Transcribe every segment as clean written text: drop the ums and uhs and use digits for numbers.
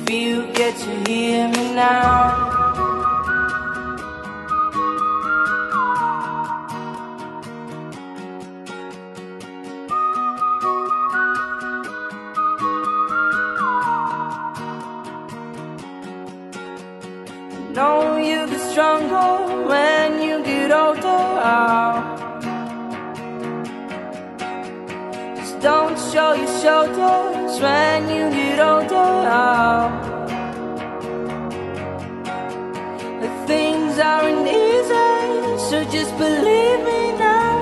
if you get to hear me now. Know you get stronger when you get older. Just don't show your shoulders when you get older. The things aren't easy, so just believe me now.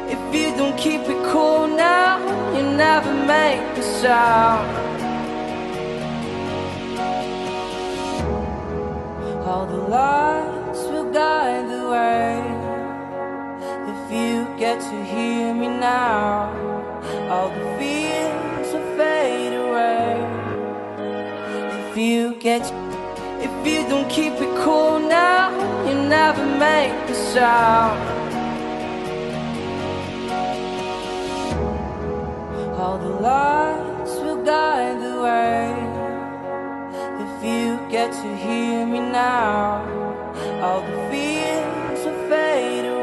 If you don't keep it cool now, you never make a sound. All the lights will guide the way. If you get to hear me now, all the fears will fade away. If you don't keep it cool now, you never make a sound. All the lights will guide the way. If you get to hear me now, all the fears will fade away.